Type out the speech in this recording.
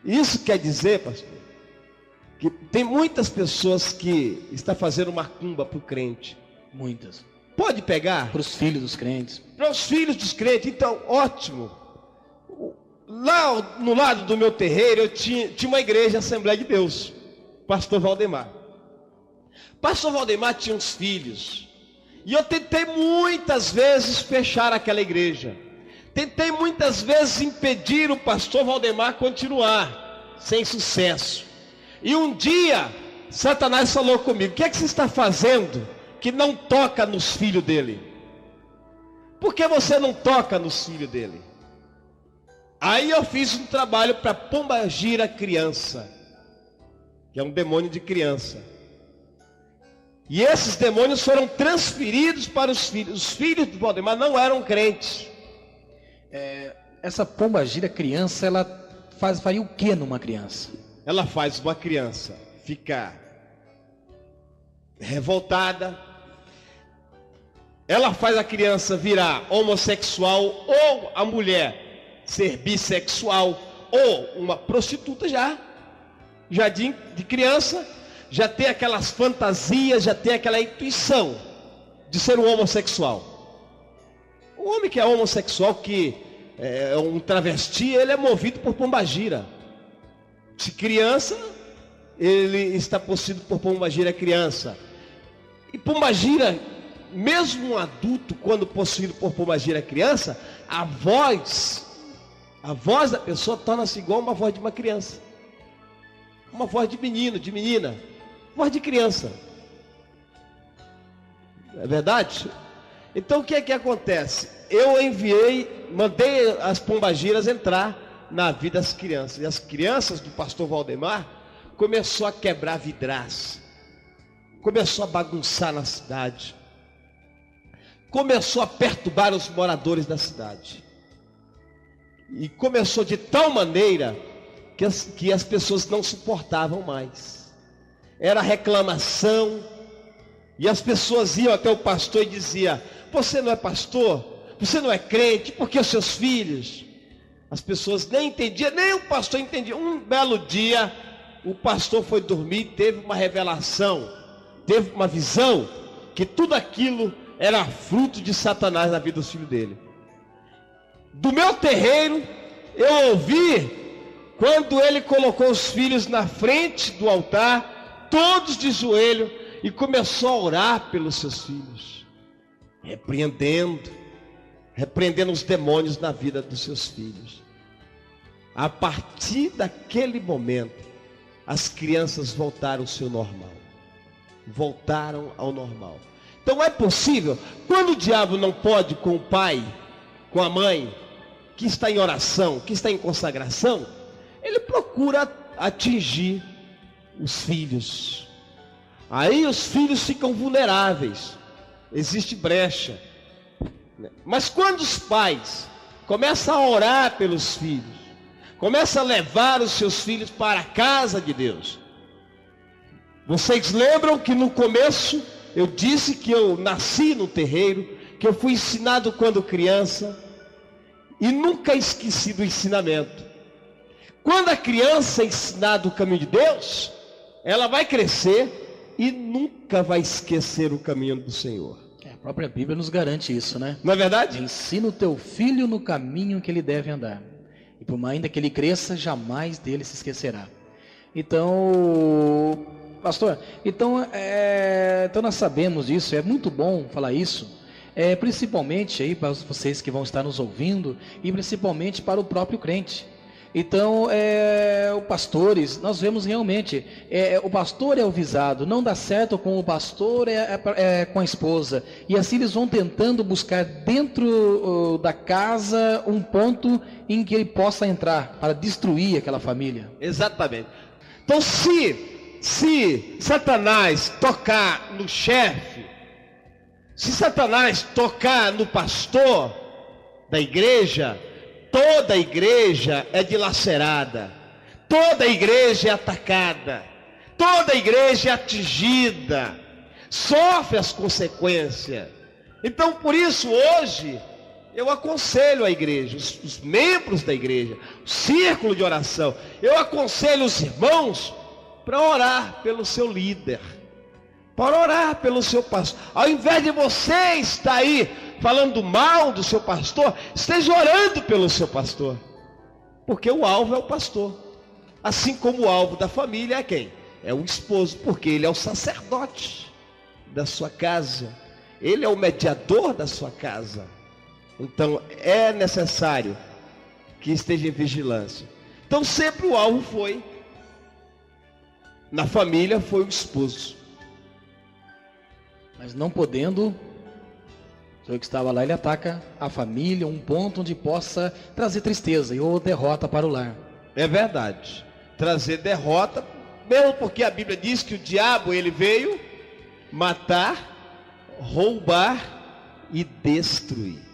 Isso quer dizer, pastor, que tem muitas pessoas que estão fazendo macumba para o crente. Muitas. Pode pegar? Para os filhos dos crentes. Para os filhos dos crentes. Então, ótimo. Lá no lado do meu terreiro, eu tinha uma igreja, Assembleia de Deus. Pastor Valdemar. Pastor Valdemar tinha uns filhos. E eu tentei muitas vezes fechar aquela igreja. Tentei muitas vezes impedir o pastor Valdemar continuar, sem sucesso. E um dia, Satanás falou comigo: o que é que você está fazendo que não toca nos filhos dele? Por que você não toca nos filhos dele? Aí eu fiz um trabalho para Pombagira criança, que é um demônio de criança. E esses demônios foram transferidos para os filhos. Os filhos do Valdemar não eram crentes. Essa pombagira criança, ela faria o que numa criança? Ela faz uma criança ficar revoltada. Ela faz a criança virar homossexual, ou a mulher ser bissexual, ou uma prostituta já de criança, já tem aquelas fantasias, já tem aquela intuição de ser um homossexual. O homem que é homossexual, que é um travesti, ele é movido por pombagira. Se criança, ele está possuído por pombagira criança. E pombagira, mesmo um adulto, quando possuído por pombagira criança, a voz da pessoa torna-se igual uma voz de uma criança. Uma voz de menino, de menina. Voz de criança. É verdade? Então o que é que acontece? Eu mandei as pombagiras entrar na vida das crianças. E as crianças do pastor Valdemar começou a quebrar vidraça. Começou a bagunçar na cidade. Começou a perturbar os moradores da cidade. E começou de tal maneira que as pessoas não suportavam mais. Era reclamação. E as pessoas iam até o pastor e diziam: você não é pastor? Você não é crente? Por que os seus filhos? As pessoas nem entendiam, nem o pastor entendia. Um belo dia, o pastor foi dormir e teve uma revelação, teve uma visão, que tudo aquilo era fruto de Satanás na vida dos filhos dele. Do meu terreiro, eu ouvi, quando ele colocou os filhos na frente do altar, todos de joelho, e começou a orar pelos seus filhos, repreendendo os demônios na vida dos seus filhos. A partir daquele momento, as crianças voltaram ao seu normal. Voltaram ao normal. Então é possível, quando o diabo não pode com o pai, com a mãe, que está em oração, que está em consagração, ele procura atingir os filhos. Aí os filhos ficam vulneráveis, existe brecha. Mas quando os pais começam a orar pelos filhos, começam a levar os seus filhos para a casa de Deus. Vocês lembram que no começo eu disse que eu nasci no terreiro, que eu fui ensinado quando criança, e nunca esqueci do ensinamento. Quando a criança é ensinada o caminho de Deus, ela vai crescer e nunca vai esquecer o caminho do Senhor. A própria Bíblia nos garante isso, né? Não é verdade? Ensina o teu filho no caminho que ele deve andar, e por mais ainda que ele cresça, jamais dele se esquecerá. Então, pastor, então nós sabemos disso, é muito bom falar isso, principalmente aí para vocês que vão estar nos ouvindo, e principalmente para o próprio crente. Então, os pastores, nós vemos realmente, o pastor é o visado, não dá certo com o pastor, com a esposa, e assim eles vão tentando buscar dentro da casa um ponto em que ele possa entrar, para destruir aquela família. Exatamente. Então se Satanás tocar no chefe, se Satanás tocar no pastor da igreja, toda a igreja é dilacerada, toda a igreja é atacada, toda a igreja é atingida, sofre as consequências. Então por isso hoje eu aconselho a igreja, os membros da igreja, o círculo de oração, eu aconselho os irmãos para orar pelo seu líder, para orar pelo seu pastor. Ao invés de você estar aí falando mal do seu pastor, esteja orando pelo seu pastor, porque o alvo é o pastor, assim como o alvo da família é quem? É o esposo, porque ele é o sacerdote da sua casa, ele é o mediador da sua casa. Então é necessário que esteja em vigilância. Então sempre o alvo foi, na família foi o esposo. Mas não podendo, o senhor que estava lá, ele ataca a família, um ponto onde possa trazer tristeza ou derrota para o lar. É verdade, trazer derrota, mesmo porque a Bíblia diz que o diabo ele veio matar, roubar e destruir.